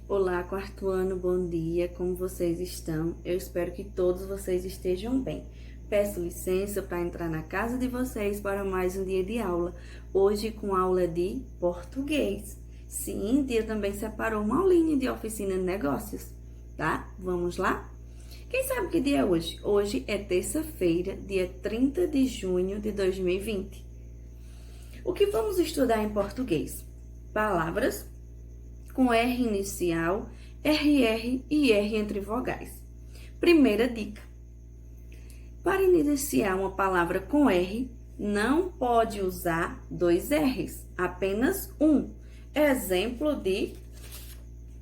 Olá, quarto ano, bom dia, como vocês estão? Eu espero que todos vocês estejam bem. Peço licença para entrar na casa de vocês para mais um dia de aula, hoje com aula de português. Sim, dia também separou uma aulinha de oficina de negócios, tá? Vamos lá? Quem sabe que dia é hoje? Hoje é terça-feira, dia 30 de junho de 2020. O que vamos estudar em português? Palavras com R inicial, RR e R entre vogais. Primeira dica. Para iniciar uma palavra com R, não pode usar dois R's, apenas um. Exemplo de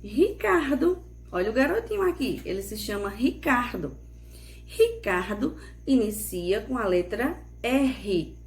Ricardo. Olha o garotinho aqui, ele se chama Ricardo. Ricardo inicia com a letra R,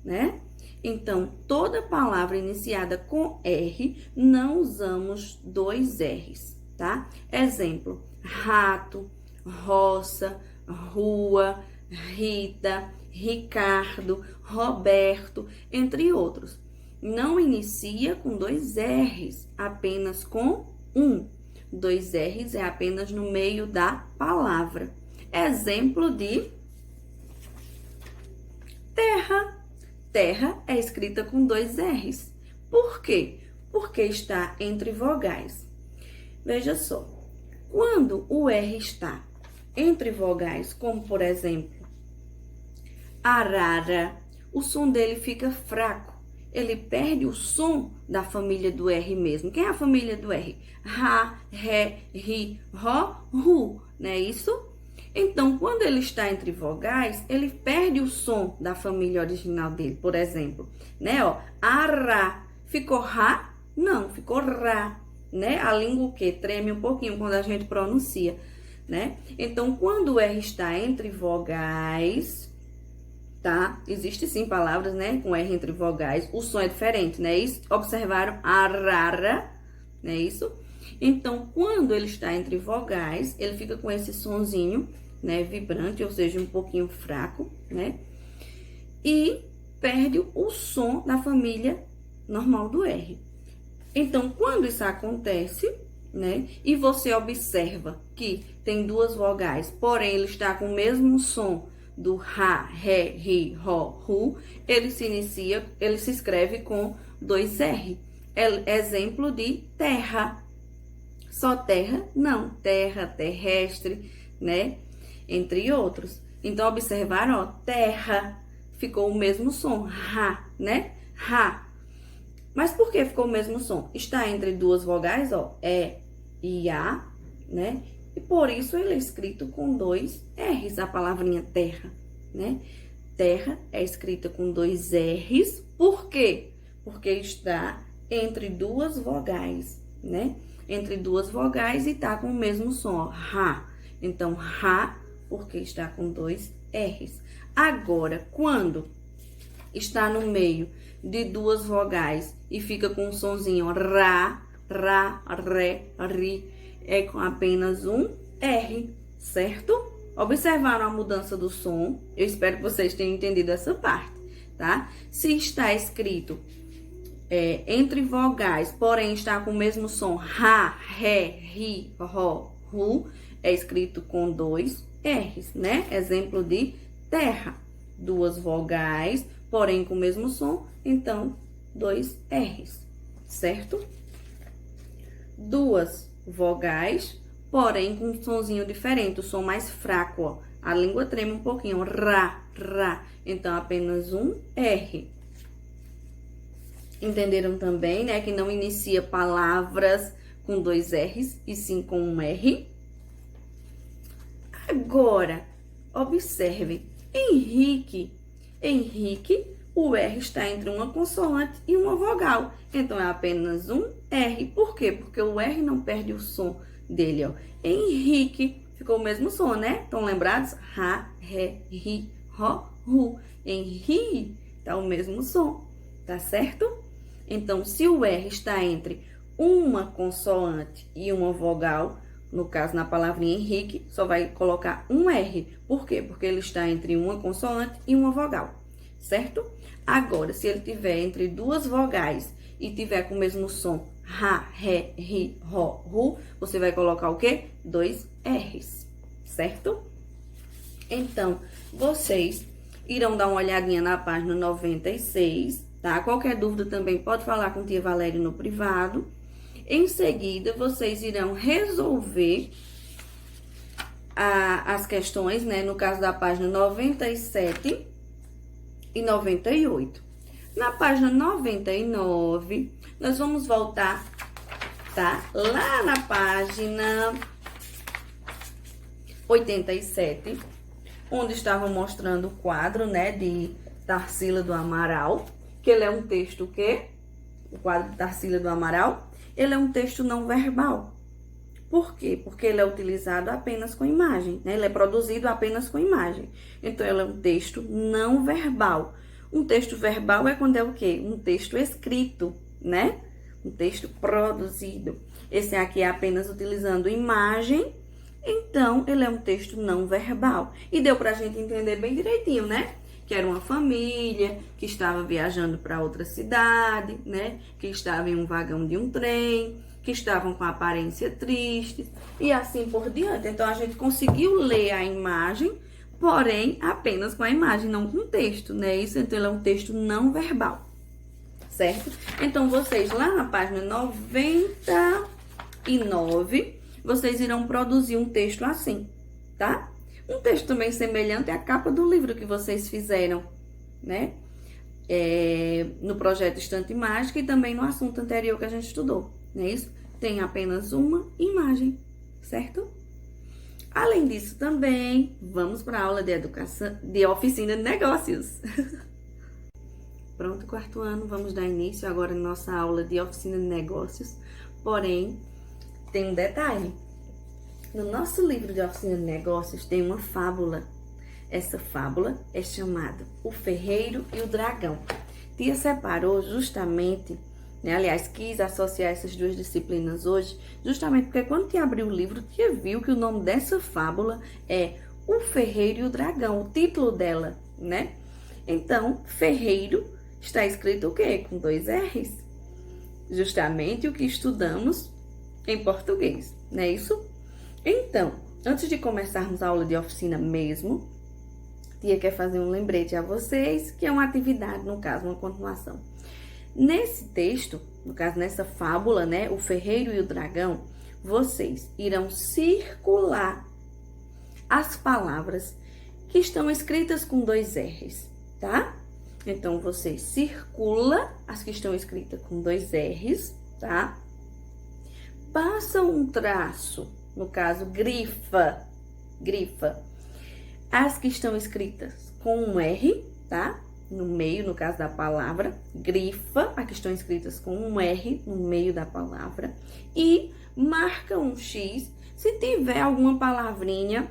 né? Então, toda palavra iniciada com R, não usamos dois R's, tá? Exemplo, rato, roça, rua, Rita, Ricardo, Roberto, entre outros. Não inicia com dois R's, apenas com um. Dois R's é apenas no meio da palavra. Exemplo de terra. Terra é escrita com dois R's. Por quê? Porque está entre vogais. Veja só, quando o R está entre vogais, como por exemplo, arara, o som dele fica fraco. Ele perde o som da família do R mesmo. Quem é a família do R? Ra, ré, ri, ró, ru, não é isso? Então, quando ele está entre vogais, ele perde o som da família original dele. Por exemplo, né, ó, ará, ficou ra? Não, ficou ra, né? A língua o quê? Treme um pouquinho quando a gente pronuncia, né? Então, quando o R está entre vogais, tá? Existe sim palavras, né, com R entre vogais, o som é diferente, né? Isso, observaram? Arara, né, isso? Então, quando ele está entre vogais, ele fica com esse sonzinho, né, vibrante, ou seja, um pouquinho fraco, né? E perde o som da família normal do R. Então, quando isso acontece, né, e você observa que tem duas vogais, porém ele está com o mesmo som do ra, ré, ri, ró, ru, ele se escreve com dois R. Exemplo de terra. Só terra? Não. Terra, terrestre, né? Entre outros. Então, observaram, ó, terra, ficou o mesmo som, ra, né? Ra. Mas por que ficou o mesmo som? Está entre duas vogais, ó, e a, né? E por isso ele é escrito com dois R's, a palavrinha terra, né? Terra é escrita com dois R's, por quê? Porque está entre duas vogais, né? Entre duas vogais e tá com o mesmo som, ó, ra. Então, ra, porque está com dois R's. Agora, quando está no meio de duas vogais e fica com um sonzinho ra, ra, ré, ri, é com apenas um R, certo? Observaram a mudança do som? Eu espero que vocês tenham entendido essa parte, tá? Se está escrito entre vogais, porém está com o mesmo som, ra, ré, ri, ró, ru, é escrito com dois R's, né? Exemplo de terra. Duas vogais, porém com o mesmo som, então, dois R's, certo? Duas vogais, porém com um sonzinho diferente, o som mais fraco, ó. A língua treme um pouquinho, ra, ra, então apenas um R. Entenderam também, né, que não inicia palavras com dois R's, e sim com um R? Agora, observe, Henrique. Henrique, o R está entre uma consoante e uma vogal. Então, é apenas um R. Por quê? Porque o R não perde o som dele, ó. Henrique, ficou o mesmo som, né? Estão lembrados? Ra, ré, ri, ró, ru. Henri, tá o mesmo som, tá certo? Então, se o R está entre uma consoante e uma vogal, no caso, na palavrinha Henrique, só vai colocar um R. Por quê? Porque ele está entre uma consoante e uma vogal, certo? Agora, se ele tiver entre duas vogais e tiver com o mesmo som, Ra, Ré, Ri, Ró, Ru, você vai colocar o quê? 2 R's, certo? Então, vocês irão dar uma olhadinha na página 96, tá? Qualquer dúvida também pode falar com tia Valéria no privado. Em seguida, vocês irão resolver as questões, né? No caso da página 97 e 98. Na página 99, nós vamos voltar, tá? Lá na página 87, onde estavam mostrando o quadro, né, de Tarsila do Amaral, que ele é um texto o quê? O quadro de Tarsila do Amaral, ele é um texto não verbal. Por quê? Porque ele é utilizado apenas com imagem, né? Ele é produzido apenas com imagem. Então, ele é um texto não verbal. Um texto verbal é quando é o quê? Um texto escrito, né? Um texto produzido. Esse aqui é apenas utilizando imagem. Então, ele é um texto não verbal. E deu pra gente entender bem direitinho, né? Que era uma família que estava viajando para outra cidade, né? Que estava em um vagão de um trem, que estavam com aparência triste e assim por diante. Então, a gente conseguiu ler a imagem, porém, apenas com a imagem, não com o texto, né? Isso, então, ele é um texto não verbal, certo? Então, vocês lá na página 99... vocês irão produzir um texto assim, tá? Um texto também semelhante à capa do livro que vocês fizeram, né? No projeto Estante Mágica e também no assunto anterior que a gente estudou, não é isso? Tem apenas uma imagem, certo? Além disso também, vamos para a aula de educação, de oficina de negócios. Pronto, quarto ano, vamos dar início agora na nossa aula de oficina de negócios, porém, tem um detalhe. No nosso livro de oficina de negócios tem uma fábula. Essa fábula é chamada O Ferreiro e o Dragão. Tia separou justamente, né, aliás, quis associar essas duas disciplinas hoje, justamente porque quando tia abriu o livro, tia viu que o nome dessa fábula é O Ferreiro e o Dragão, o título dela, né? Então, ferreiro está escrito o quê? Com 2 R's. Justamente o que estudamos em português, não é isso? Então, antes de começarmos a aula de oficina mesmo, tia quer fazer um lembrete a vocês, que é uma atividade, no caso, uma continuação. Nesse texto, no caso, nessa fábula, né, O Ferreiro e o Dragão, vocês irão circular as palavras que estão escritas com 2 R's, tá? Então, você circula as que estão escritas com 2 R's, tá? Passa um traço, no caso, grifa, as que estão escritas com um R, tá? No meio, no caso da palavra, grifa, as que estão escritas com um R no meio da palavra e marca um X se tiver alguma palavrinha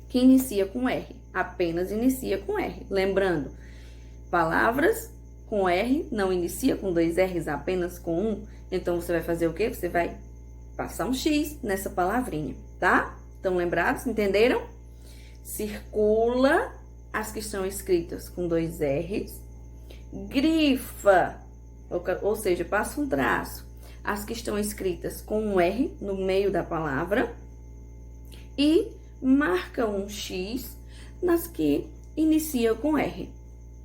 que inicia com R, apenas inicia com R. Lembrando, palavras com R não inicia com 2 R's, apenas com um. Então, você vai fazer o quê? Você vai passar um X nessa palavrinha, tá? Estão lembrados? Entenderam? Circula as que estão escritas com 2 R's. Grifa, ou seja, passa um traço. As que estão escritas com um R no meio da palavra. E marca um X nas que inicia com R,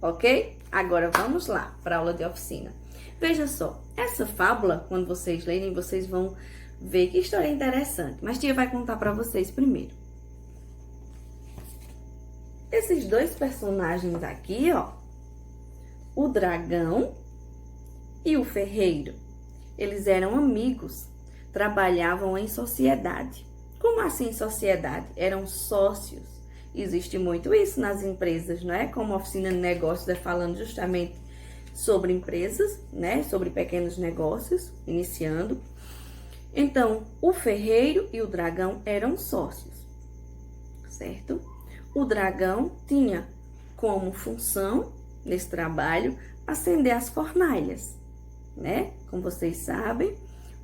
ok? Agora, vamos lá para a aula de oficina. Veja só, essa fábula, quando vocês lerem, vocês vão ver que história interessante. Mas tia vai contar para vocês primeiro. Esses 2 personagens aqui, ó, o dragão e o ferreiro, eles eram amigos, trabalhavam em sociedade. Como assim sociedade? Eram sócios. Existe muito isso nas empresas, não é? Como a oficina de negócios é falando justamente sobre empresas, né? Sobre pequenos negócios, iniciando. Então, o ferreiro e o dragão eram sócios, certo? O dragão tinha como função, nesse trabalho, acender as fornalhas, né? Como vocês sabem,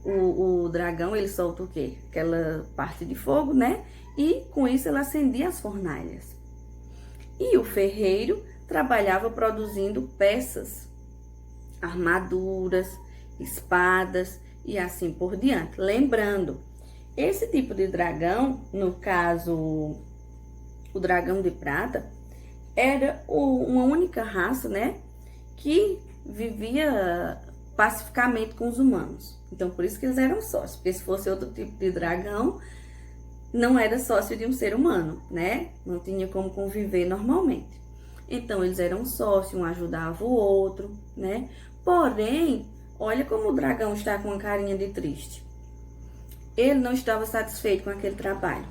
o dragão, ele solta o quê? Aquela parte de fogo, né? E com isso ele acendia as fornalhas. E o ferreiro trabalhava produzindo peças, armaduras, espadas e assim por diante. Lembrando, esse tipo de dragão, no caso, o dragão de prata, era uma única raça, né, que vivia pacificamente com os humanos. Então, por isso que eles eram sócios, porque se fosse outro tipo de dragão, não era sócio de um ser humano, né? Não tinha como conviver normalmente. Então, eles eram sócios, um ajudava o outro, né? Porém, olha como o dragão está com uma carinha de triste. Ele não estava satisfeito com aquele trabalho.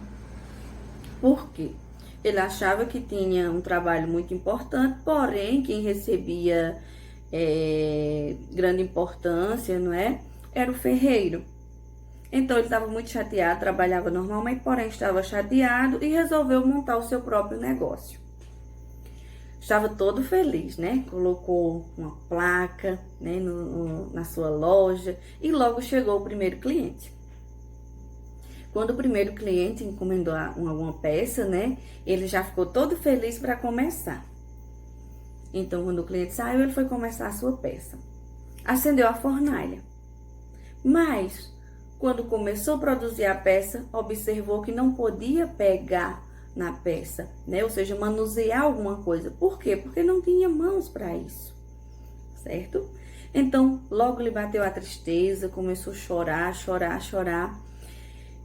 Por quê? Ele achava que tinha um trabalho muito importante, porém, quem recebia grande importância, não é? Era o ferreiro. Então, ele estava muito chateado, trabalhava normalmente, porém estava chateado e resolveu montar o seu próprio negócio. Estava todo feliz, né? Colocou uma placa, né, na sua loja e logo chegou o primeiro cliente. Quando o primeiro cliente encomendou alguma peça, né, ele já ficou todo feliz para começar. Então, quando o cliente saiu, ele foi começar a sua peça. Acendeu a fornalha. Mas, quando começou a produzir a peça, observou que não podia pegar na peça, né? Ou seja, manusear alguma coisa. Por quê? Porque não tinha mãos para isso, certo? Então, logo lhe bateu a tristeza, começou a chorar, chorar, chorar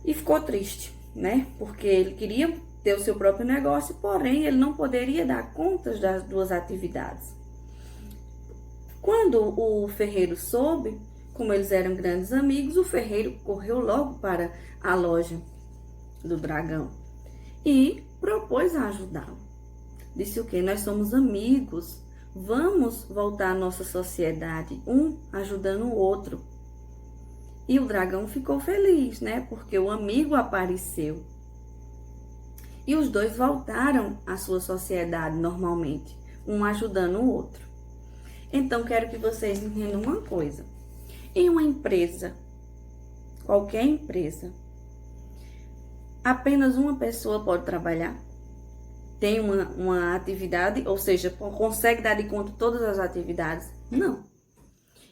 e ficou triste, né? Porque ele queria ter o seu próprio negócio, porém ele não poderia dar conta das duas atividades. Quando o ferreiro soube, como eles eram grandes amigos, o ferreiro correu logo para a loja do dragão e propôs a ajudá-lo. Disse o quê? Nós somos amigos, vamos voltar à nossa sociedade, um ajudando o outro. E o dragão ficou feliz, né? Porque o amigo apareceu. E os dois voltaram à sua sociedade normalmente, um ajudando o outro. Então, quero que vocês entendam uma coisa. Em uma empresa, qualquer empresa, apenas uma pessoa pode trabalhar, tem uma atividade, ou seja, consegue dar de conta todas as atividades? Não.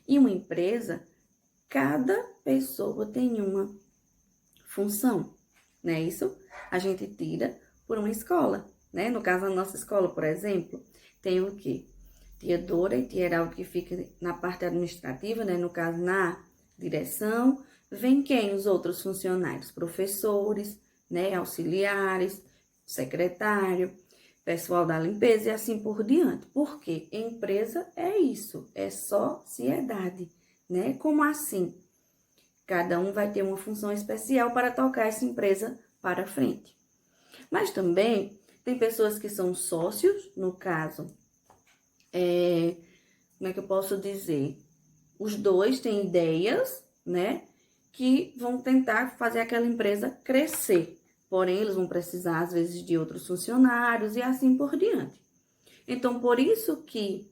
Em uma empresa, cada pessoa tem uma função, não é isso? A gente tira por uma escola, né? No caso, a nossa escola, por exemplo, tem o quê? Tia Dora e tia Heraldo, que fica na parte administrativa, né? No caso, na direção. Vem quem? Os outros funcionários, professores, né? Auxiliares, secretário, pessoal da limpeza e assim por diante. Por quê? Empresa é isso, é sociedade, né? Como assim? Cada um vai ter uma função especial para tocar essa empresa para frente. Mas também tem pessoas que são sócios, no caso, como é que eu posso dizer? Os dois têm ideias, né? Que vão tentar fazer aquela empresa crescer. Porém, eles vão precisar, às vezes, de outros funcionários e assim por diante. Então, por isso que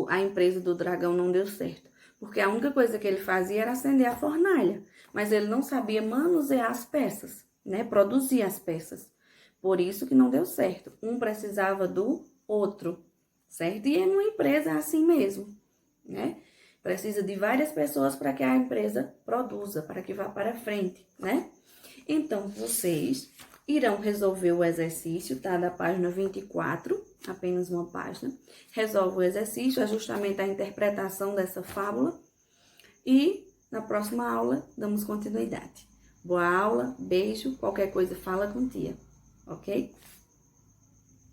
a empresa do dragão não deu certo. Porque a única coisa que ele fazia era acender a fornalha. Mas ele não sabia manusear as peças, né? Produzir as peças. Por isso que não deu certo. Um precisava do outro, certo? E em uma empresa é assim mesmo, né? Precisa de várias pessoas para que a empresa produza, para que vá para frente, né? Então, vocês irão resolver o exercício, tá? Da página 24, apenas uma página. Resolve o exercício, é justamente a interpretação dessa fábula. E na próxima aula, damos continuidade. Boa aula, beijo, qualquer coisa fala com tia, ok?